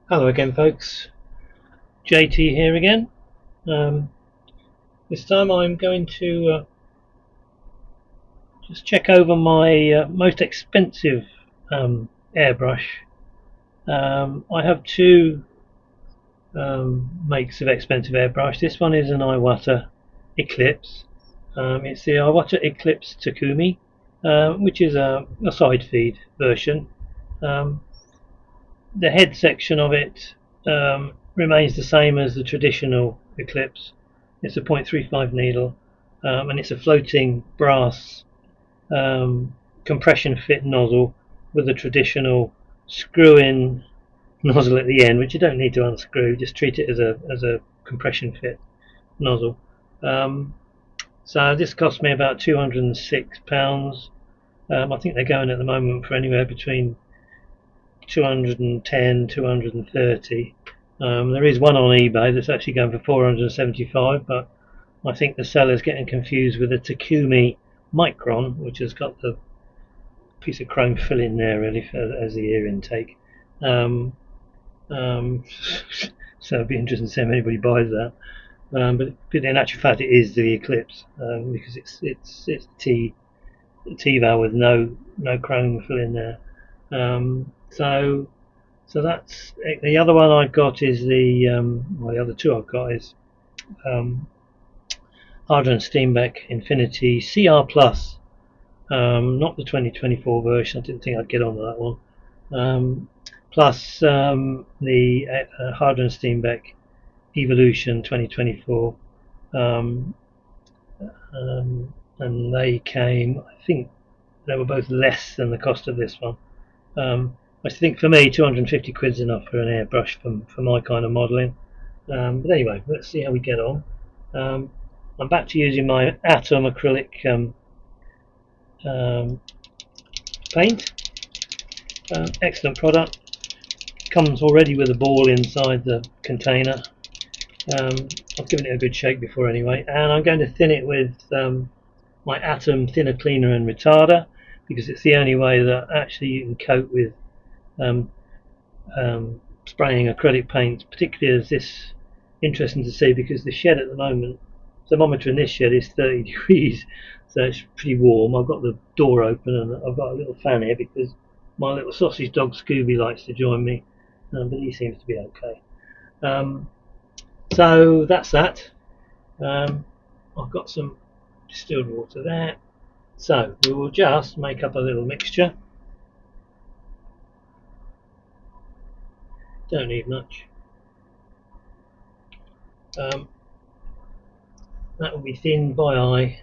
Hello again, folks. JT here again. Um, this time I'm going to just check over my most expensive airbrush. I have two makes of expensive airbrush. This one is an Iwata Eclipse. It's the Iwata Eclipse Takumi, which is a side feed version. Um, the head section of it remains the same as the traditional Eclipse. It's a 0.35 needle, and it's a floating brass compression fit nozzle with a traditional screw-in nozzle at the end, which you don't need to unscrew. Just treat it as a compression fit nozzle. So this cost me about £206. I think they're going at the moment for anywhere between 210, 230. There is one on eBay that's actually going for 475, but I think the seller's getting confused with the Takumi Micron, which has got the piece of chrome fill in there really as the ear intake. So it'd be interesting to see if anybody buys that. But in actual fact, it is the Eclipse because it's T-valve with no chrome fill in there. So that's the other one I've got is well, the other two I've got is Hardren Steenbeck Infinity CR Plus, not the 2024 version. I didn't think I'd get on that one. Plus the Hardren Steenbeck Evolution 2024, and they came. I think they were both less than the cost of this one. I think for me 250 quid's enough for an airbrush for my kind of modelling. But anyway, let's see how we get on. I'm back to using my Atom acrylic paint. Excellent product. Comes already with a ball inside the container. I've given it a good shake before anyway, and I'm going to thin it with my Atom thinner, cleaner and retarder, because it's the only way that actually you can coat with spraying acrylic paint, particularly as this interesting to see because the shed at the moment, thermometer in this shed is 30 degrees, so it's pretty warm. I've got the door open and I've got a little fan here because my little sausage dog Scooby likes to join me, but he seems to be okay. So that's that. I've got some distilled water there, so we will just make up a little mixture. Don't need much. That will be thin by eye,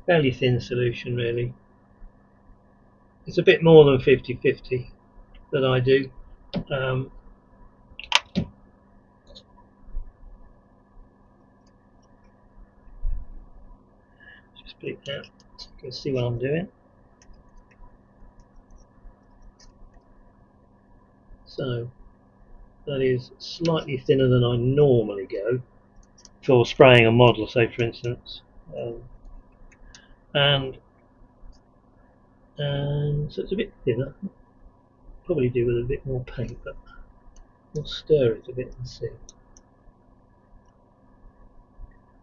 fairly thin solution really. It's a bit more than 50-50 that I do. Just split that so you can see what I'm doing. So that is slightly thinner than I normally go for spraying a model, say for instance, and so it's a bit thinner. Probably do with a bit more paint, but we'll stir it a bit and see.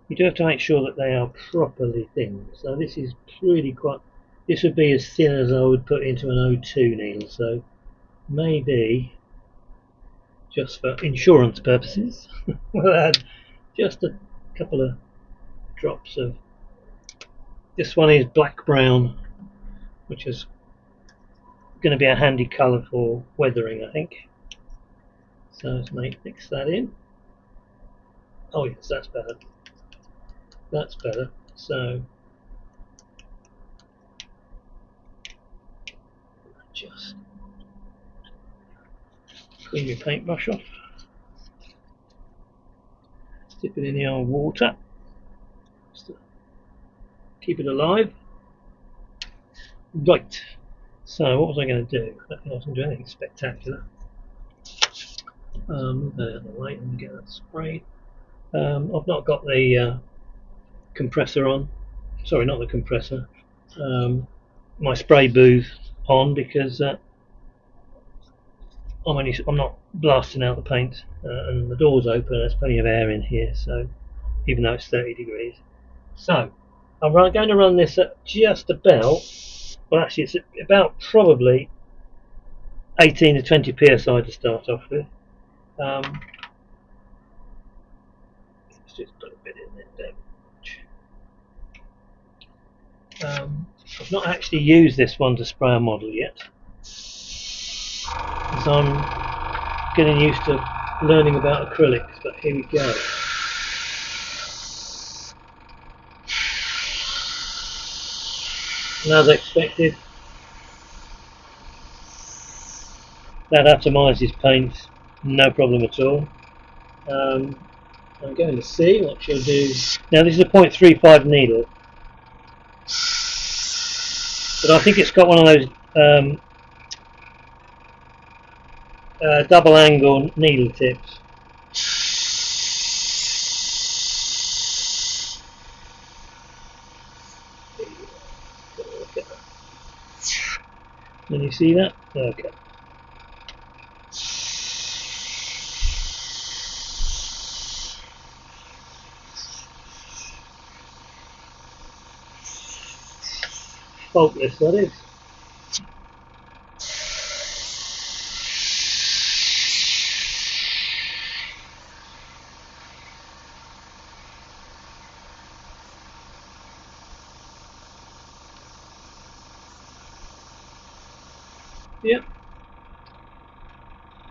You do have to make sure that they are properly thin. So this is really quite. This would be as thin as I would put into an O2 needle. So maybe just for insurance purposes, we'll add just a couple of drops of. This one is black brown, which is going to be a handy colour for weathering, I think. So let's mix that in. Oh yes, that's better. That's better. So just clean your paintbrush off. Dip it in the old water. Just to keep it alive. Right. So what was I going to do? I don't think I was going to do anything spectacular. Move that out of the way and get that sprayed. I've not got the compressor on. Sorry, not the compressor. My spray booth on because I'm not blasting out the paint, and the door's open. There's plenty of air in here, so even though it's 30 degrees. So I'm going to run this at just about, well actually it's about probably 18 to 20 psi to start off with. Let's just put a bit in there. I've not actually used this one to spray a model yet, so I'm getting used to learning about acrylics, but here we go. And as expected, that atomises paint, no problem at all. I'm going to see what she'll do. Now this is a 0.35 needle, but I think it's got one of those double angle needle tips. Can you see that? Okay. Faultless, that is. Yep.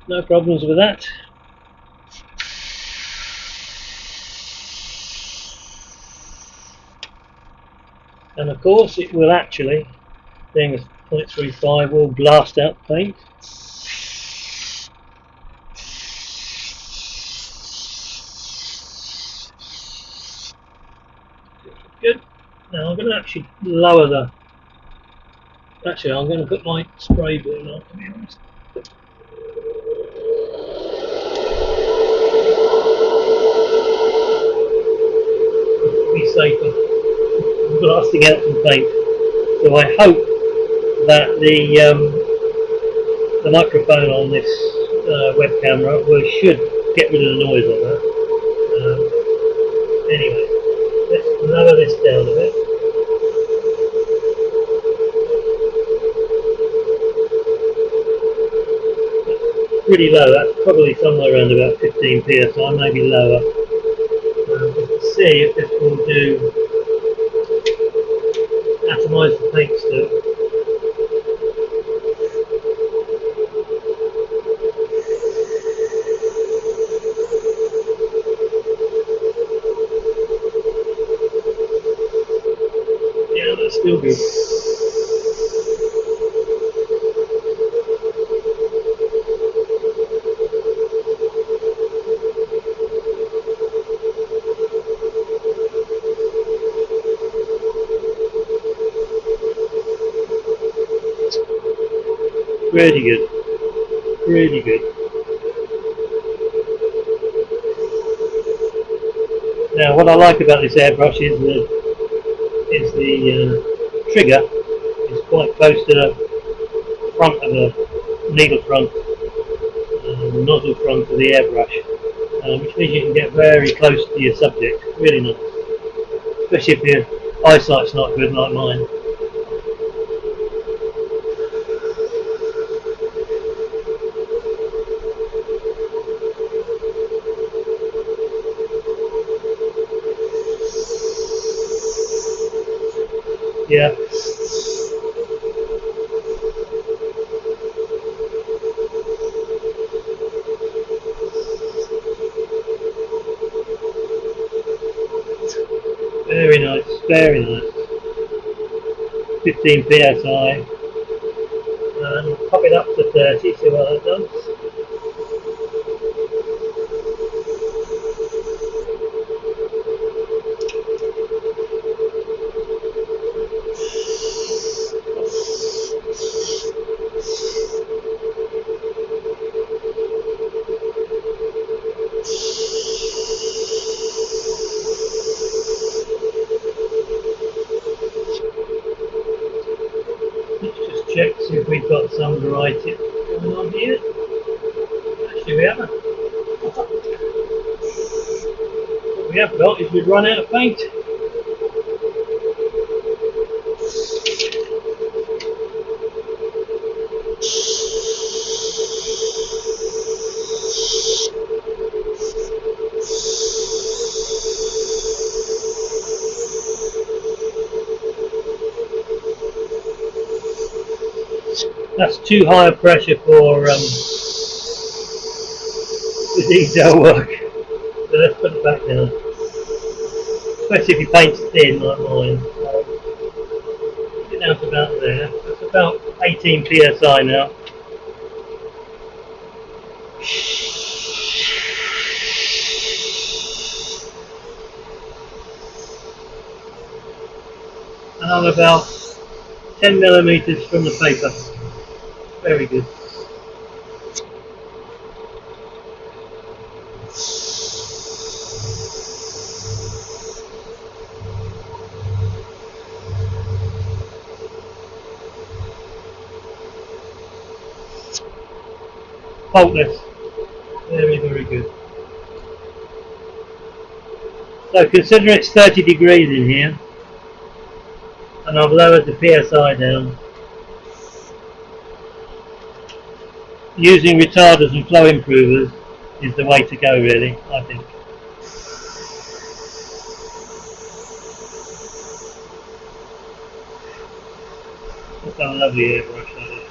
No problems with that. And of course it will actually, being a 0.35, will blast out the paint. Good. Now I'm going to actually lower the... Actually, I'm going to put my spray board on, to be honest. To be safer, blasting out some paint. So I hope that the microphone on this web camera should get rid of the noise on that. Anyway, let's lower this down a bit. Pretty low, that's probably somewhere around about 15 psi, maybe lower. Let's see if this will do atomise the paint still. Yeah, that's still good. Really good. Really good. Now, what I like about this airbrush is the trigger is quite close to the front of the needle front, nozzle front of the airbrush, which means you can get very close to your subject. Really nice, especially if your eyesight's not good like mine. Yeah. Very nice, very nice. 15 psi, and pop it up to 30, see what that does. Let's just check, see if we've got some variety going on. we have it. What we have got is we've run out of paint. That's too high a pressure for the detail work. So let's put it back down. Especially if your paint's thin like mine. Put it down to about there. That's about 18 psi now. And I'm about 10 millimeters from the paper. Very good. Faultless. Very, very good. So consider it's 30 degrees in here, and I've lowered the PSI down. Using retarders and flow improvers is the way to go, really, I think. That's a lovely airbrush, that is.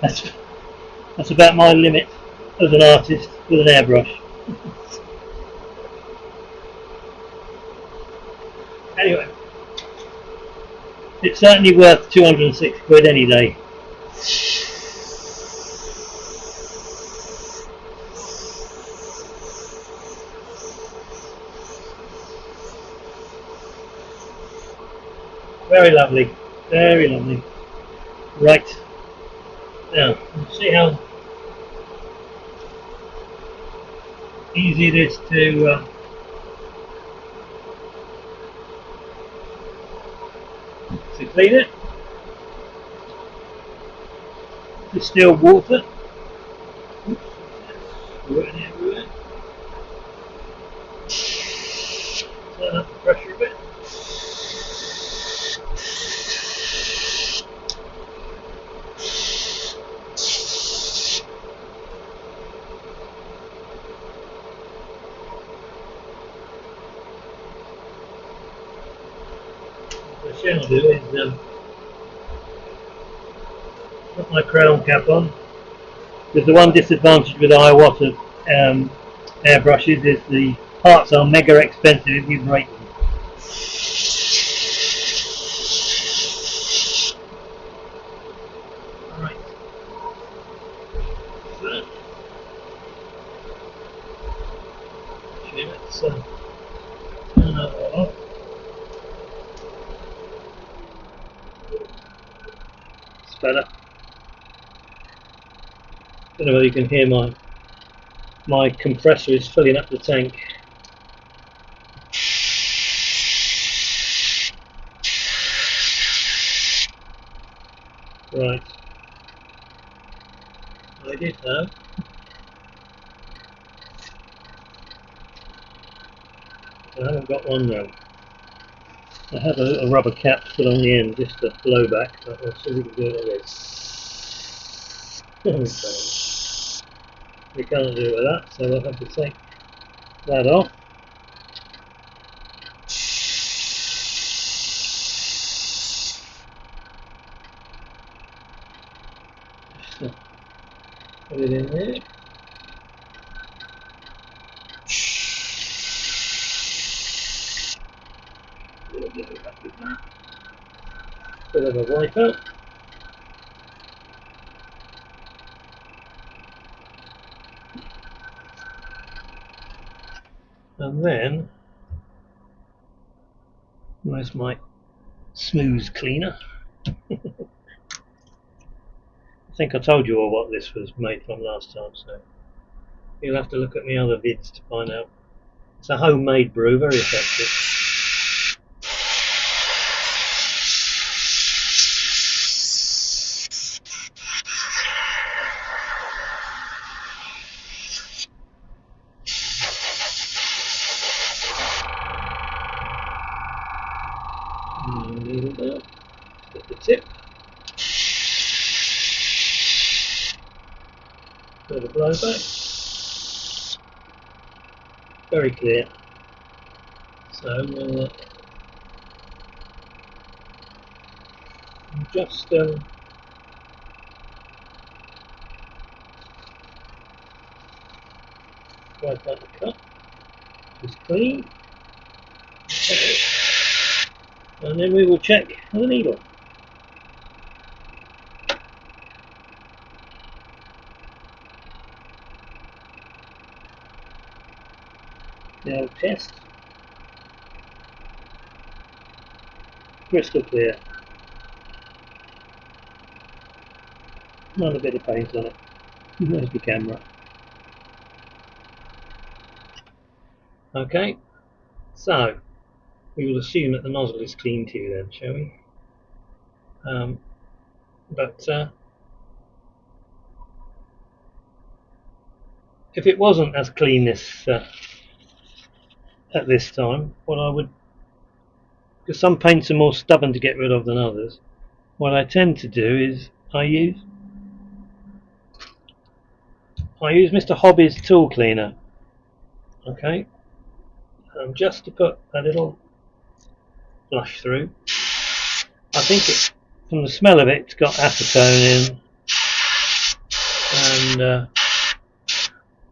that's, that's about my limit as an artist with an airbrush. Anyway, it's certainly worth 206 quid any day. Very lovely, very lovely. Right, now let's see how easy it is to clean it. Distilled water. Turn up the pressure a bit. What I shall do is Put my crown cap on. Because the one disadvantage with Iwata airbrushes is the parts are mega expensive if you break them. Right. So, actually, let's turn that off. It's better. Don't know whether you can hear my compressor is filling up the tank. Right. I did have. I haven't got one now. I have a little rubber cap put on the end just to blow back, but I'll see if we can do it like this. We can't do it with that, so we'll have to take that off. Just put it in there. Bit of a wipe out. And then, where's my smooth cleaner? I think I told you all what this was made from last time, so you'll have to look at my other vids to find out. It's a homemade brew, very effective. Needle there. Get the tip. Bit of blowback. Very clear. So we'll just wipe out the cup. It's clean. Okay. And then we will check the needle. The old test. Crystal clear. Not a bit of paint on it. There's the camera. Okay, so we will assume that the nozzle is clean too then, shall we? But if it wasn't as clean this at this time, what I would, because some paints are more stubborn to get rid of than others, what I tend to do is I use Mr. Hobby's tool cleaner. Okay, just to put a little blush through. I think from the smell of it, it's got acetone in and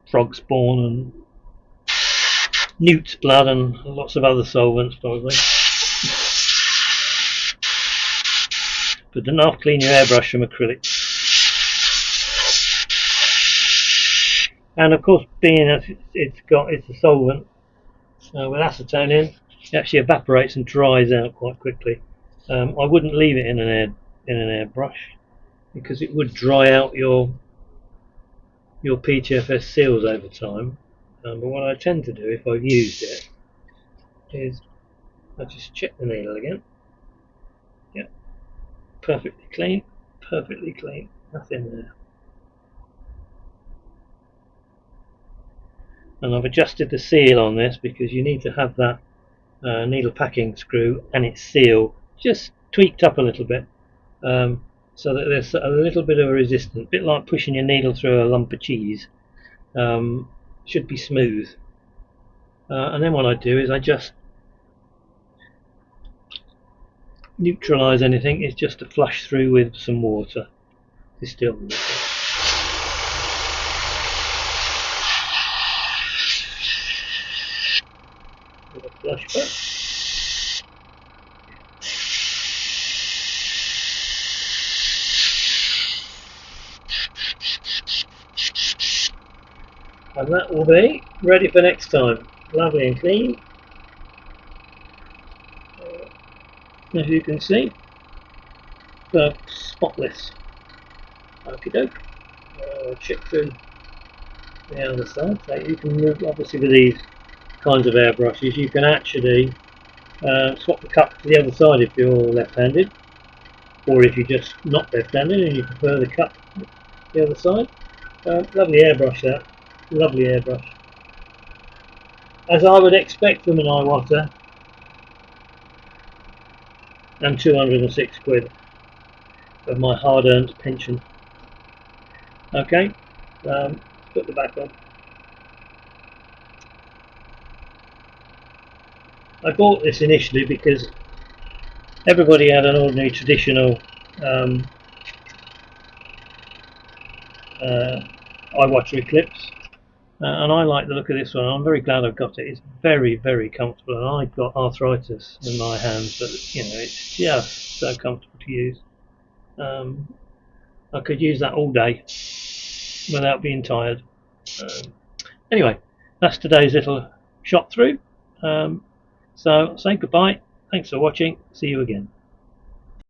frog spawn and newt's blood and lots of other solvents probably. But don't half clean your airbrush from acrylic. And of course, being as it's a solvent with acetone in, it actually evaporates and dries out quite quickly. I wouldn't leave it in an airbrush because it would dry out your PTFS seals over time. But what I tend to do if I've used it is I just check the needle again. Yep, perfectly clean, nothing there. And I've adjusted the seal on this because you need to have that needle packing screw and its seal just tweaked up a little bit so that there's a little bit of a resistance, a bit like pushing your needle through a lump of cheese. Should be smooth. And then what I do is I just neutralize anything, is just to flush through with some water. distill. With a flush brush. And that will be ready for next time. Lovely and clean. As you can see, but spotless. Okie doke. I'll check through the other side. So you can move, obviously with these kinds of airbrushes, you can actually swap the cup to the other side if you're left-handed, or if you're just not left-handed and you prefer the cup the other side. Lovely airbrush that. Lovely airbrush. As I would expect from an Iwata, and 206 quid of my hard-earned pension. Okay, put the back on. I bought this initially because everybody had an ordinary traditional Iwata Eclipse, and I like the look of this one. I'm very glad I've got it. It's very, very comfortable, and I've got arthritis in my hands, but you know, it's just so comfortable to use. I could use that all day without being tired. Anyway, that's today's little shot through. So say goodbye. Thanks for watching. See you again.